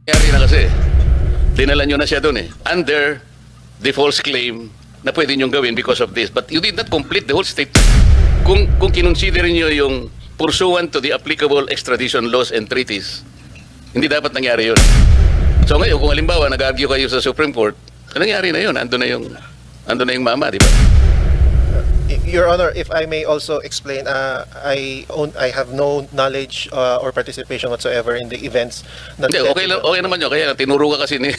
Nangyari na kasi. Dinala nyo na siya doon eh. Under the false claim na pwede nyo gawin because of this. But you did not complete the whole statement. Kung kinonsider nyo yung pursuant to the applicable extradition laws and treaties, hindi dapat nangyari yun. So ngayon, kung halimbawa nag-argue kayo sa Supreme Court, nangyari na yun. Ando na yung mama, di ba? Your Honor, if I may also explain, I have no knowledge or participation whatsoever in the events. Hindi, okay naman yun. Kaya tinuro ka kasi ni...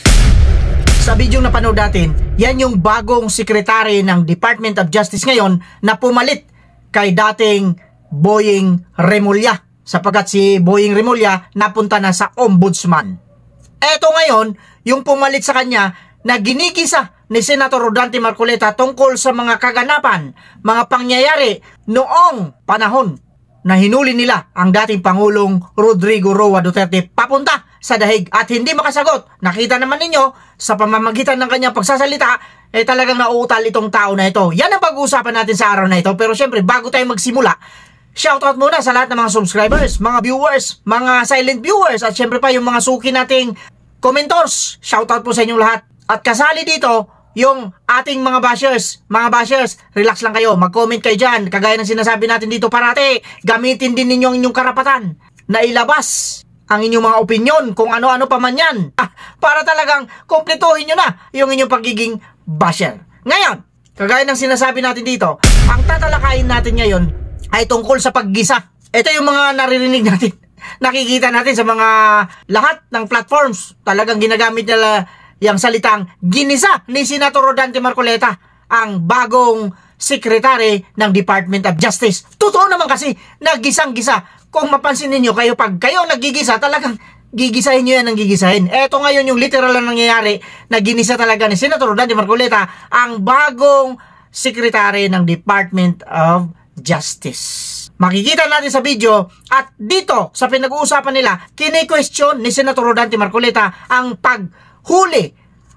Sa video na panood natin, yan yung bagong sekretary ng Department of Justice ngayon na pumalit kay dating Boying Remulla, sapagkat si Boying Remulla napunta na sa Ombudsman. Eto ngayon, yung pumalit sa kanya na ginigisa ni Senator Rodante Marcoleta tungkol sa mga kaganapan, mga pangyayari noong panahon na hinuli nila ang dating Pangulong Rodrigo Roa Duterte papunta sa dahig at hindi makasagot. Nakita naman ninyo sa pamamagitan ng kanyang pagsasalita, talagang nauutal itong tao na ito. Yan ang pag-uusapan natin sa araw na ito. Pero syempre, bago tayo magsimula, shoutout muna sa lahat ng mga subscribers, mga viewers, mga silent viewers, at syempre pa yung mga suki nating commentors. Shoutout po sa inyong lahat. At kasali dito, yung ating mga bashers. Mga bashers, relax lang kayo. Mag-comment kayo dyan. Kagaya ng sinasabi natin dito parati, gamitin din ninyo ang inyong karapatan na ilabas ang inyong mga opinion kung ano-ano pa man yan. Para talagang kompletuhin nyo na yung inyong pagiging basher. Ngayon, kagaya ng sinasabi natin dito, ang tatalakayin natin ngayon ay tungkol sa paggisa. Ito yung mga naririnig natin. Nakikita natin sa mga lahat ng platforms. Talagang ginagamit nila yung salitang ginisa ni Senator Rodante Marcoleta, ang bagong secretary ng Department of Justice. Totoo naman kasi, naggisang-gisa. Kung mapansin ninyo, pag kayo naggigisa, talagang gigisahin nyo yan ang gigisahin. Eto ngayon yung literal na nangyayari na ginisa talaga ni Senator Rodante Marcoleta, ang bagong secretary ng Department of Justice. Makikita natin sa video at dito sa pinag-uusapan nila, kini-question ni Senator Rodante Marcoleta ang paghuli,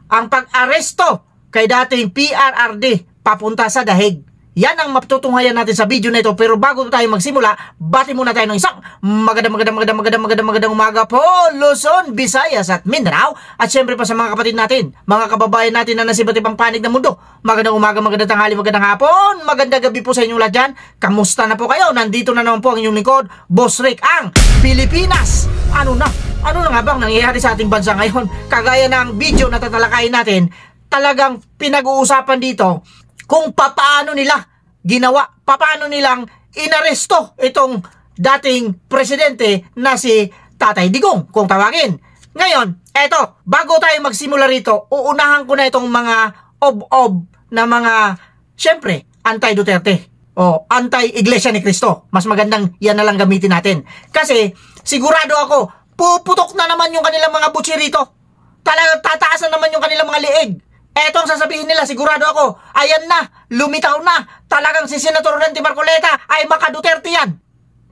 ang pag-aresto kay dating PRRD papunta sa dahig. Yan ang matutunghayan natin sa video na ito. Pero bago tayo magsimula, bati muna tayo ng isang magandang umaga po, Luzon, Visayas at Mindanao. At syempre pa sa mga kapatid natin, mga kababayan natin na nasa iba't ibang panig ng mundo. Magandang umaga, magandang tanghali, magandang hapon, magandang gabi po sa inyong lahat dyan. Kamusta na po kayo? Nandito na naman po ang inyong lingkod, Boss Rick, ang Pilipinas. Ano na nga bang nangyayari sa ating bansa ngayon? Kagaya ng video na tatalakayin natin, talagang pinag-uusapan dito kung papaano nila ginawa, papaano nilang inaresto itong dating presidente na si Tatay Digong, kung tawagin. Ngayon, eto, bago tayo magsimula rito, uunahan ko na itong mga ob-ob na mga, syempre, anti-Duterte o anti-Iglesia ni Cristo. Mas magandang yan na lang gamitin natin. Kasi, sigurado ako, puputok na naman yung kanilang mga butsi rito. Talagang tataas na naman yung kanilang mga liig. Etong sasabihin nila, sigurado ako, ayan na, lumitaw na, talagang si Senator Rodante Marcoleta ay maka-Duterte yan.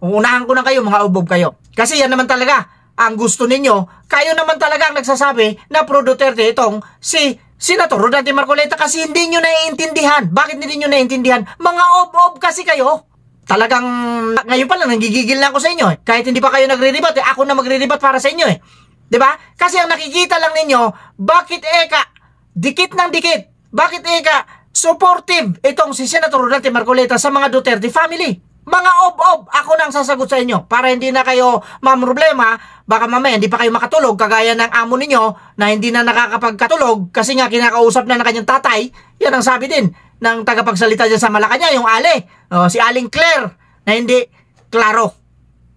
Uunahan ko na kayo, mga ubob kayo. Kasi yan naman talaga, ang gusto ninyo, kayo naman talaga ang nagsasabi na pro-Duterte itong si Senator Rodante Marcoleta kasi hindi nyo naiintindihan. Bakit hindi nyo naiintindihan? Mga ubob kasi kayo. Talagang, ngayon pa lang, nanggigigil na ako sa inyo eh. Kahit hindi pa kayo nagre-rebat, ako na magre-rebat para sa inyo eh. Diba? Kasi ang nakikita lang ninyo, bakit dikit ng dikit. Bakit supportive itong si Senator Rodante Marcoleta sa mga Duterte family? Mga ob-ob, ako nang sasagot sa inyo para hindi na kayo mamroblema. Baka mamaya hindi pa kayo makatulog kagaya ng amo ninyo na hindi na nakakapagkatulog kasi nga kinakausap na ng kanyang tatay. Yan ang sabi din ng tagapagsalita dyan sa Malacanang, yung Ale. Si Aling Claire na hindi klaro.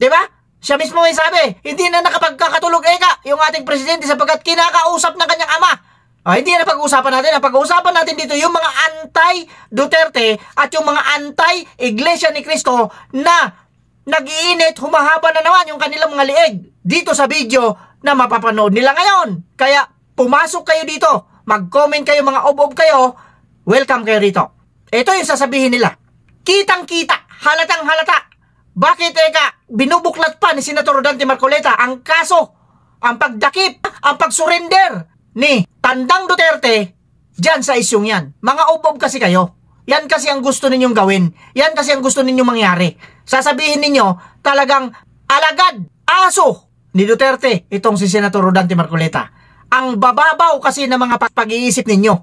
Diba? Siya mismo may sabi, hindi na nakapagkakatulog yung ating presidente sapagkat kinakausap ng kanyang ama. Hindi na pag-uusapan natin. Ang pag-uusapan natin dito yung mga anti-Duterte at yung mga anti-Iglesia ni Cristo na nag-iinit, humahaba na naman yung kanilang mga liig dito sa video na mapapanood nila ngayon. Kaya pumasok kayo dito, mag-comment kayo, mga ob-ob kayo, welcome kayo dito. Ito yung sasabihin nila. Kitang-kita, halatang-halata. Bakit binubuklat pa ni Senator Rodante Marcoleta ang kaso, ang pagdakip, ang pagsurrender ni Tandang Duterte dyan sa isyong yan. Mga ubob kasi kayo. Yan kasi ang gusto ninyong gawin. Yan kasi ang gusto ninyong mangyari. Sasabihin ninyo talagang alagad, aso ni Duterte, itong si Senator Rodante Marcoleta. Ang bababaw kasi ng mga pag-iisip ninyo.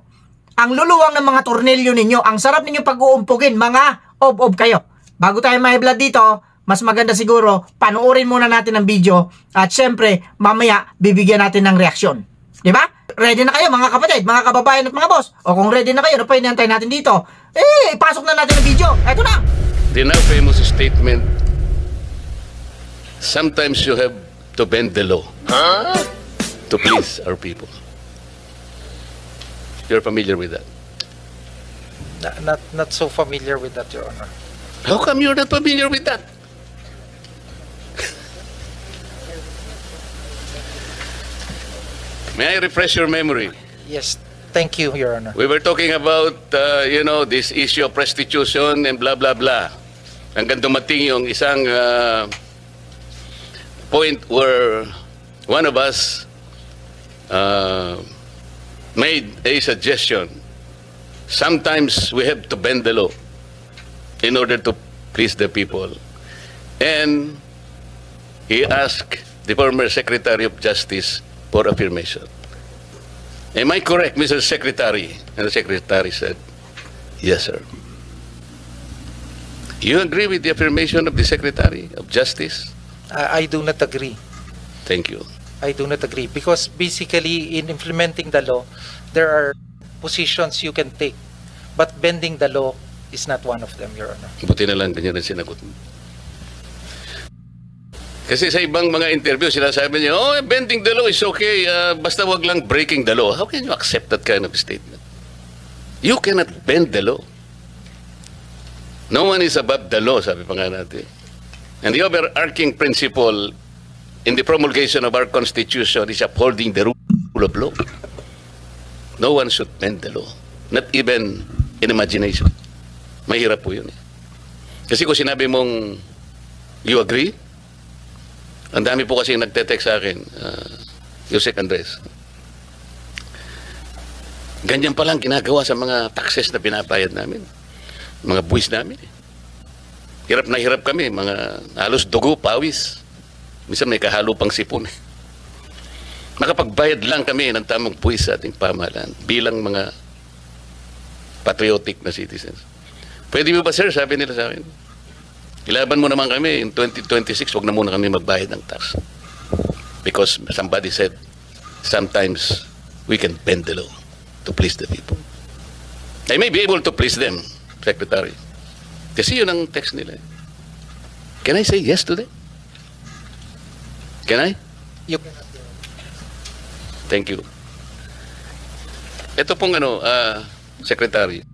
Ang luluwang ng mga tornilyo ninyo. Ang sarap ninyo pag-uumpugin, mga ob-ob kayo. Bago tayo mahiblad dito, mas maganda siguro, panoorin muna natin ang video at syempre, mamaya, bibigyan natin ng reaksyon. Diba? Ready na kayo mga kapatid, mga kababayan at mga boss? O kung ready na kayo, ano pa hinihintay natin dito? Ipasok na natin ang video. Eto na! The now famous statement, sometimes you have to bend the law to please our people. You're familiar with that? Not so familiar with that, Your Honor. How come you're not familiar with that? May I refresh your memory? Yes, thank you, Your Honor. We were talking about, this issue of restitution and blah, blah, blah. Hanggang dumating yung isang point where one of us made a suggestion. Sometimes we have to bend the law in order to please the people. And he asked the former Secretary of Justice for affirmation. Am I correct, Mr. Secretary? And the Secretary said, yes, sir. You agree with the affirmation of the Secretary of Justice? I do not agree. Thank you. I do not agree because basically in implementing the law, there are positions you can take. But bending the law is not one of them, Your Honor. Buti na lang ganyan ang sinagot mo. Kasi sa ibang mga interview, sinasabi niya, bending the law is okay, basta wag lang breaking the law. How can you accept that kind of statement? You cannot bend the law. No one is above the law, sabi pa nga natin. And the overarching principle in the promulgation of our Constitution is upholding the rule of law. No one should bend the law. Not even in imagination. Mahirap po yun. Kasi kung sinabi mong you agree, ang dami po kasi nagte-text sa akin, Yusek Andres. Ganyan palang ginagawa sa mga taxes na pinabayad namin. Mga buwis namin. Hirap na hirap kami, mga halos dugo, pawis. Minsan may kahalo pang sipon. Nakapagbayad lang kami ng tamang buwis sa ating pamahalaan bilang mga patriotic na citizens. Pwede mo ba, sir? Sabi nila sa akin. Ilaban mo naman kami in 2026, wag na muna kami magbayad ng tax. Because somebody said, sometimes we can bend the law to please the people. I may be able to please them, Secretary. Kasi yun ang text nila. Can I say yes to that? Can I? You Thank you. Ito pong Secretary,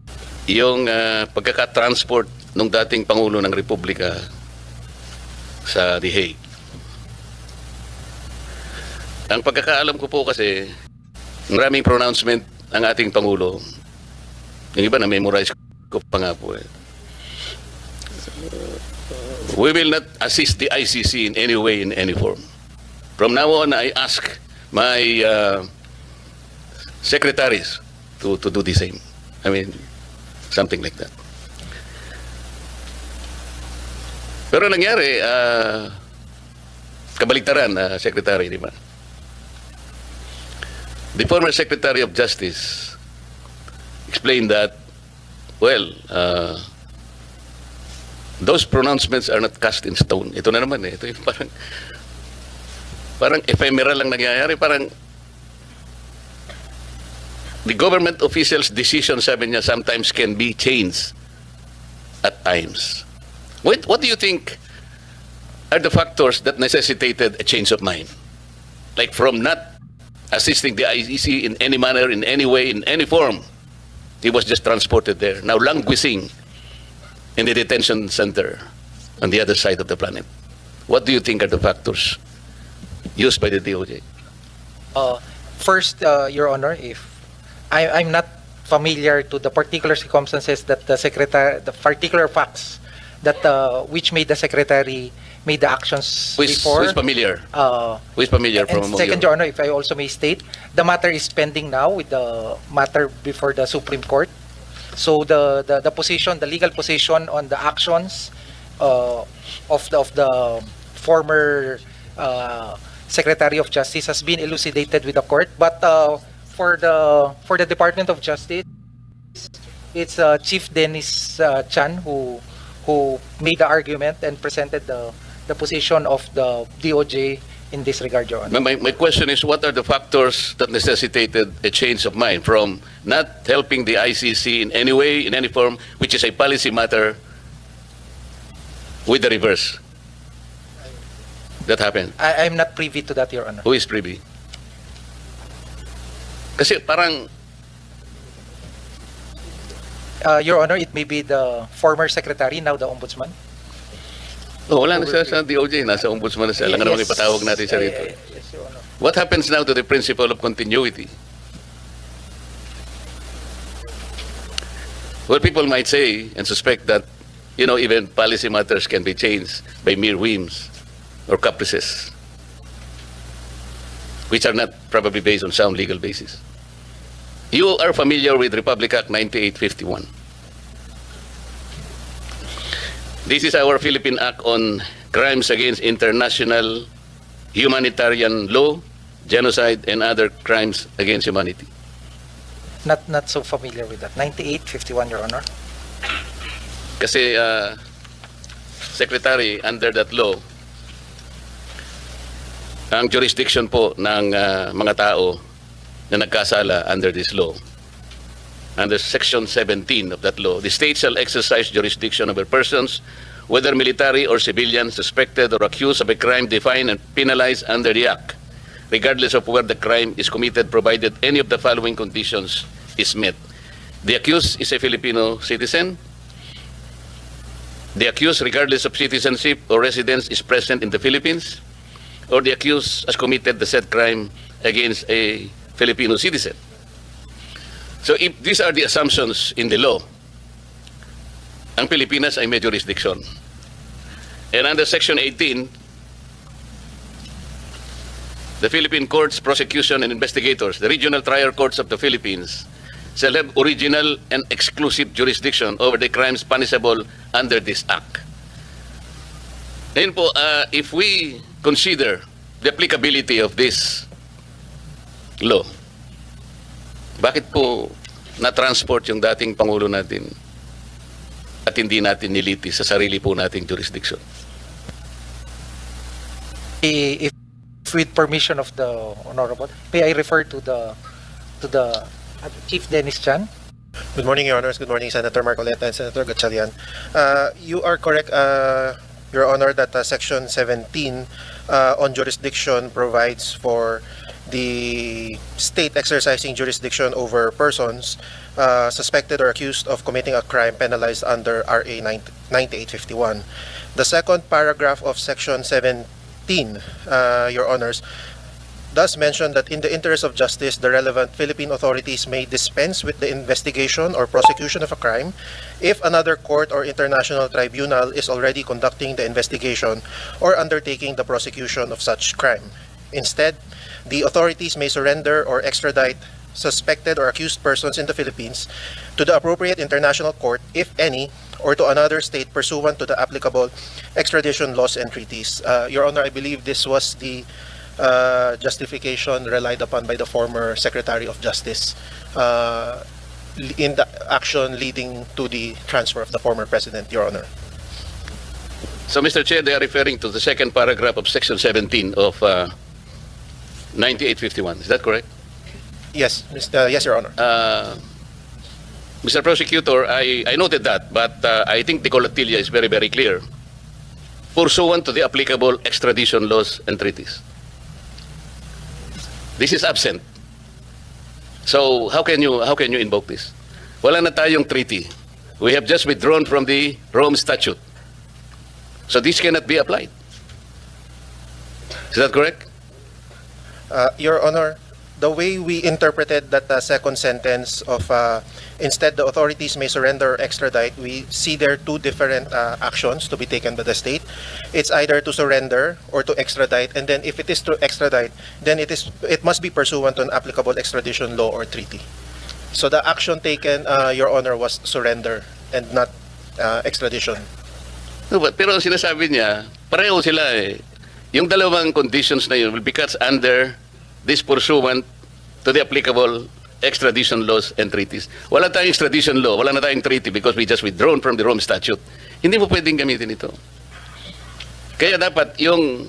yung pagkaka-transport nung dating Pangulo ng Republika sa The Hague. Ang pagkakaalam ko po kasi, maraming pronouncement ang ating Pangulo. Yung iba na-memorize ko pa nga po. We will not assist the ICC in any way, in any form. From now on, I ask my secretaries to do the same. I mean, something like that. Pero nangyari, kabaligtaran, Secretary, di ba? The former Secretary of Justice explained that, well, those pronouncements are not cast in stone. Ito na naman eh. Ito yung parang ephemeral lang nangyayari. Parang the government officials' decision, sabi niya, sometimes can be changed at times. What do you think are the factors that necessitated a change of mind? Like from not assisting the ICC in any manner, in any way, in any form, he was just transported there, now languishing in the detention center on the other side of the planet. What do you think are the factors used by the DOJ? First, Your Honor, if I'm not familiar to the particular circumstances that the particular facts that which made the secretary made the actions before. Who is familiar? Who is familiar from and second, Your Honor, if I also may state, the matter is pending now with the matter before the Supreme Court. So the position, the legal position on the actions of the former Secretary of Justice has been elucidated with the court. But for the Department of Justice, it's Chief Dennis Chan who made the argument and presented the position of the DOJ in this regard, Your Honor. My question is, what are the factors that necessitated a change of mind from not helping the ICC in any way, in any form, which is a policy matter, with the reverse? That happened. I'm not privy to that, Your Honor. Who is privy? Kasi parang, Your Honor, it may be the former secretary, now the ombudsman. oh, wala na siya sa DOJ, nasa ombudsman na siya. Alam nga naman ipatawag natin siya rito. Yes, Your Honor. What happens now to the principle of continuity? Well, people might say and suspect that, you know, even policy matters can be changed by mere whims or caprices, which are not probably based on sound legal basis. You are familiar with Republic Act 9851. This is our Philippine Act on crimes against international humanitarian law, genocide, and other crimes against humanity. Not so familiar with that. 9851, Your Honor. Kasi, Secretary, under that law, ang jurisdiction po ng mga tao na nagkasala under this law, under Section 17 of that law, the state shall exercise jurisdiction over persons, whether military or civilian, suspected or accused of a crime defined and penalized under the Act, regardless of where the crime is committed, provided any of the following conditions is met. The accused is a Filipino citizen. The accused, regardless of citizenship or residence, is present in the Philippines, or the accused has committed the said crime against a Filipino citizen. So if these are the assumptions in the law, ang Pilipinas ay may jurisdiction. And under Section 18, the Philippine Courts, Prosecution, and Investigators, the regional trial courts of the Philippines, shall have original and exclusive jurisdiction over the crimes punishable under this Act. Ngayon po, if we consider the applicability of this law, bakit po na-transport yung dating Pangulo natin at hindi natin nilitis sa sarili po nating jurisdiction? If with permission of the Honorable, may I refer to the Chief Dennis Chan? Good morning, Your Honors. Good morning, Senator Marcoleta and Senator Gatchalian. You are correct, Your Honor, that Section 17 on jurisdiction provides for the state exercising jurisdiction over persons suspected or accused of committing a crime penalized under RA 9851. The second paragraph of Section 17, Your Honors, does mention that in the interest of justice, the relevant Philippine authorities may dispense with the investigation or prosecution of a crime if another court or international tribunal is already conducting the investigation or undertaking the prosecution of such crime. Instead, the authorities may surrender or extradite suspected or accused persons in the Philippines to the appropriate international court, if any, or to another state pursuant to the applicable extradition laws and treaties. Your Honor, I believe this was the justification relied upon by the former Secretary of Justice in the action leading to the transfer of the former President, Your Honor. So, Mr. Chair, they are referring to the second paragraph of Section 17 of 9851. Is that correct? Yes, yes, Your Honor. Mr. Prosecutor, I noted that, but I think the collectilia is very, very clear. Pursuant to the applicable extradition laws and treaties. This is absent. So how can you invoke this? Wala na tayong treaty. We have just withdrawn from the Rome Statute. So this cannot be applied. Is that correct? Your Honor, the way we interpreted that second sentence of instead the authorities may surrender or extradite, we see there two different actions to be taken by the state. It's either to surrender or to extradite, and then if it is to extradite, then it must be pursuant to an applicable extradition law or treaty. So the action taken, Your Honor, was surrender and not extradition. No, pero ang sinasabi niya, pareho sila eh. yung dalawang conditions na yun will be cast under this pursuant to the applicable extradition laws and treaties. Wala tayong extradition law, wala na tayong treaty because we just withdrawn from the Rome Statute. Hindi mo pwedeng gamitin ito. Kaya dapat yung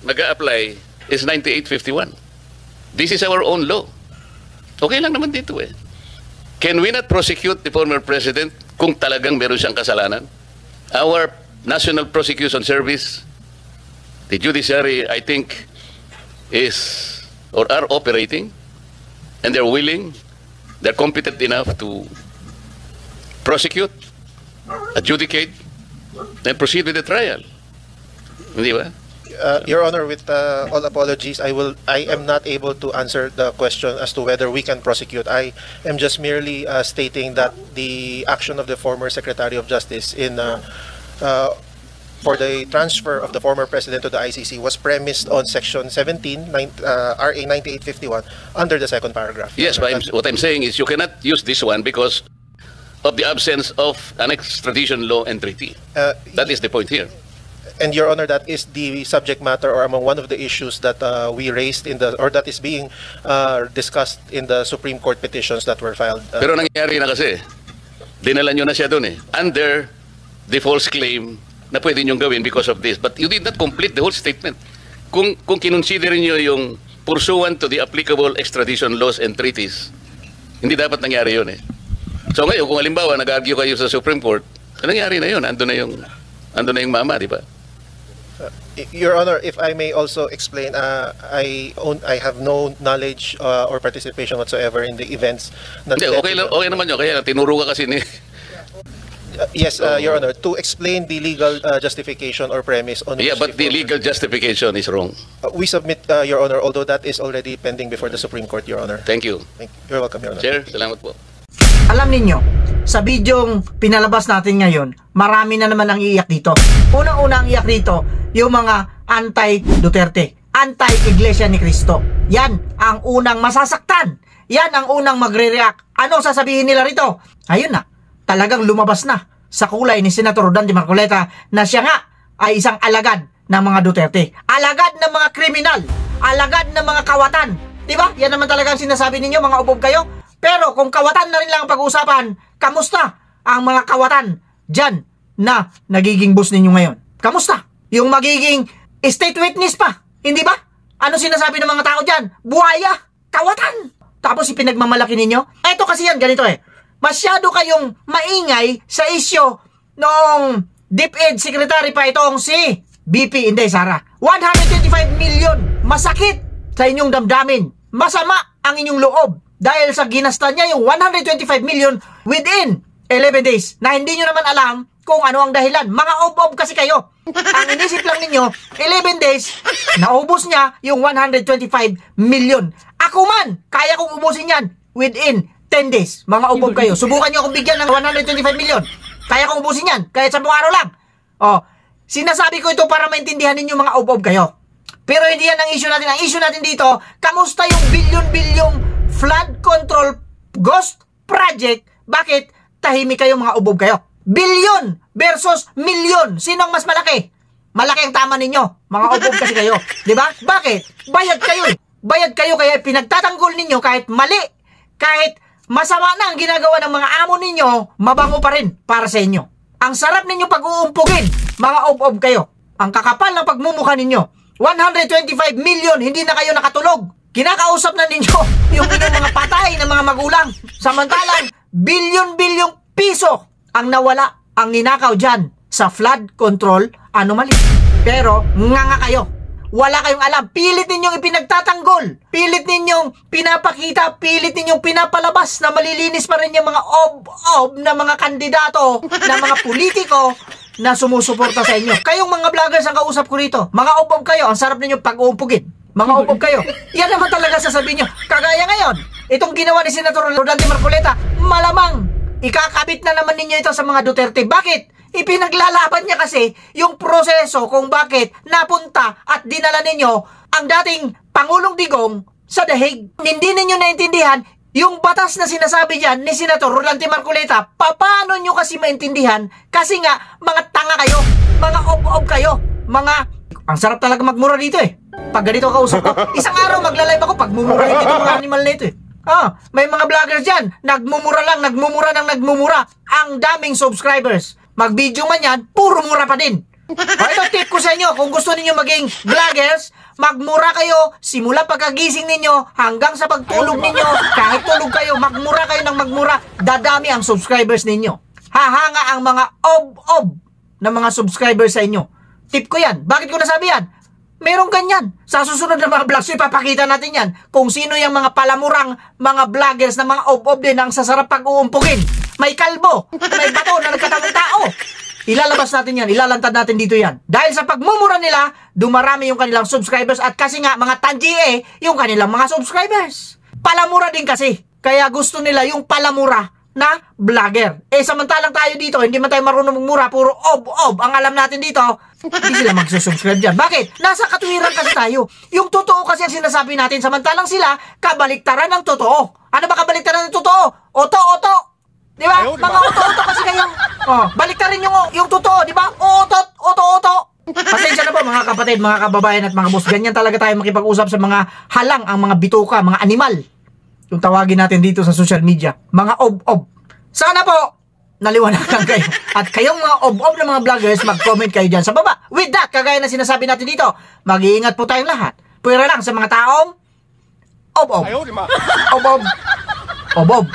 nag-a-apply is 9851. This is our own law. Okay lang naman dito eh. Can we not prosecute the former president kung talagang meron siyang kasalanan? Our National Prosecution Service, the judiciary, I think, is or are operating, and they're willing, they're competent enough to prosecute, adjudicate, and proceed with the trial. Hindi ba? Your Honor, with all apologies, I am not able to answer the question as to whether we can prosecute. I am just merely stating that the action of the former Secretary of Justice in for the transfer of the former president to the ICC was premised on Section 17, RA 9851, under the second paragraph. Yes, but what I'm saying is you cannot use this one because of the absence of an extradition law and treaty. That is the point here. And Your Honor, that is the subject matter or among one of the issues that we raised in the, or that is being discussed in the Supreme Court petitions that were filed. Pero nangyari na kasi, dinala nyo na siya doon eh, under the false claim na pwede nyo gawin because of this. But you did not complete the whole statement. Kung kinonsider nyo yung pursuant to the applicable extradition laws and treaties, hindi dapat nangyari yun eh. So ngayon, kung halimbawa nag-argue kayo sa Supreme Court, nangyari na yun, ando na yung mama, di ba? Your Honor, if I may also explain, I have no knowledge or participation whatsoever in the events. Hindi, okay naman yun. Kaya tinuro ka kasi ni... Yes, Your Honor, to explain the legal justification or premise on... Yeah, but the legal justification is wrong. We submit, Your Honor, although that is already pending before the Supreme Court, Your Honor. Thank you. You're welcome, Your Honor. Chair, salamat po. Alam ninyo, sa bidyong pinalabas natin ngayon, marami na naman ang iiyak dito. Unang-una ang iyak dito, yung mga anti-Duterte, anti-Iglesia ni Cristo. Yan ang unang masasaktan. Yan ang unang magre-react. Ano sasabihin nila rito? Ayun na, talagang lumabas na sa kulay ni Senator Rodante Marcoleta na siya nga ay isang alagad ng mga Duterte. Alagad ng mga kriminal. Alagad ng mga kawatan. Diba? Yan naman talaga ang sinasabi ninyo, mga ubob kayo. Pero kung kawatan na rin lang ang pag-uusapan, kamusta ang mga kawatan dyan na nagiging boss ninyo ngayon? Kamusta? Yung magiging state witness pa, hindi ba? Ano sinasabi ng mga tao dyan? Buhaya, kawatan. Tapos ipinagmamalaki ninyo? Eto kasi yan, ganito eh. Masyado kayong maingay sa isyo noong DepEd Secretary pa itong si BP Inday Sara. 125 million. Masakit sa inyong damdamin. Masama ang inyong loob. Dahil sa ginasta niya yung 125 million within 11 days na hindi nyo naman alam kung ano ang dahilan. Mga ob-ob kasi kayo. Ang inisip lang ninyo, 11 days, naubos niya yung 125 million. Ako man, kaya kong ubusin yan within 10 days. Mga ob-ob kayo. Subukan nyo akong bigyan ng 125 million. Kaya kong ubusin yan. Kahit 10 araw lang. Oh, sinasabi ko ito para maintindihan ninyo mga ob-ob kayo. Pero hindi yan ang issue natin. Ang issue natin dito, kamusta yung bilyon-bilyong flood control ghost project? Bakit tahimik kayo mga ubob kayo? Bilyon versus milyon. Sino ang mas malaki? Malaki ang tama ninyo. Mga ubob kasi kayo. Diba? Bakit? Bayad kayo eh. Bayad kayo kaya pinagtatanggol ninyo kahit mali. Kahit masama na ang ginagawa ng mga amo ninyo, mabango pa rin para sa inyo. Ang sarap ninyo pag-uumpugin. Mga ubob kayo. Ang kakapal ng pagmumukha ninyo. 125 million, hindi na kayo nakatulog. Kinakausap na ninyo yung inyong mga patay na mga magulang. Samantalang, bilyon-bilyong piso ang nawala, ang ninakaw dyan sa flood control anomaly. Pero, nga kayo. Wala kayong alam. Pilit ninyong ipinagtatanggol. Pilit ninyong pinapakita, pilit ninyong pinapalabas na malilinis pa rin yung mga ob-ob na mga kandidato, na mga politiko na sumusuporta sa inyo. Kayong mga vloggers ang kausap ko rito. Mga ob-ob kayo, ang sarap ninyong pag-uumpugin. Mga upob kayo. Yan naman talaga sasabihin nyo. Kagaya ngayon, itong ginawa ni Senator Rodante Marcoleta, malamang ikakabit na naman ninyo ito sa mga Duterte. Bakit? Ipinaglalaban niya kasi yung proseso kung bakit napunta at dinala ninyo ang dating Pangulong Digong sa The Hague. Hindi ninyo naintindihan yung batas na sinasabi dyan ni Senator Rodante Marcoleta. Paano nyo kasi maintindihan? Kasi nga, mga tanga kayo, mga ob-ob kayo, mga Ang sarap talaga magmura dito eh. Pag ganito kausap ko, isang araw magla-live ako pag mumurahin dito mga animal na ito eh. May mga vloggers dyan, nagmumura lang, nagmumura ng nagmumura. Ang daming subscribers. Mag-video man yan, puro mura pa din. Ito tip ko sa inyo, kung gusto niyo maging vloggers, magmura kayo simula pagkagising ninyo hanggang sa pagtulog ninyo. Kahit tulog kayo, magmura kayo ng magmura, dadami ang subscribers ninyo. Hahanga ang mga ob-ob na mga subscribers sa inyo. Tip ko yan. Bakit ko nasabi yan? Merong ganyan. Sa susunod na mga vlogs, ipapakita natin yan. Kung sino yung mga palamurang mga vloggers na mga ob-ob din ang sasarap pag-uumpugin. May kalbo, may bato na nagkatamong tao. Ilalabas natin yan, ilalantad natin dito yan. Dahil sa pagmumura nila, dumarami yung kanilang subscribers at kasi nga mga tangie yung kanilang mga subscribers. Palamura din kasi. Kaya gusto nila yung palamura na vlogger. Samantalang tayo dito, hindi man tayo marunong magmura, puro ob-ob. Ang alam natin dito, hindi sila magsusubscribe dyan. Bakit? Nasa katuwiran kasi tayo. Yung totoo kasi ang sinasabi natin, samantalang sila, kabaliktaran ng totoo. Ano ba kabaliktaran ng totoo? Oto-oto. Di ba? Mga oto-oto kasi kayong, baliktarin yung totoo, di ba? Oto-oto. Pasensya na po mga kapatid, mga kababayan at mga boss. Ganyan talaga tayo makipag-usap sa mga halang, ang mga bituka, mga animal. Yung tawagin natin dito sa social media, mga ob-ob. Sana po, naliwanagan kayo. At kayong mga ob-ob na mga vloggers, mag-comment kayo dyan sa baba. With that, kagaya na sinasabi natin dito, mag-iingat po tayong lahat. Pwera lang sa mga taong ob-ob. Ob-ob. Ob-ob.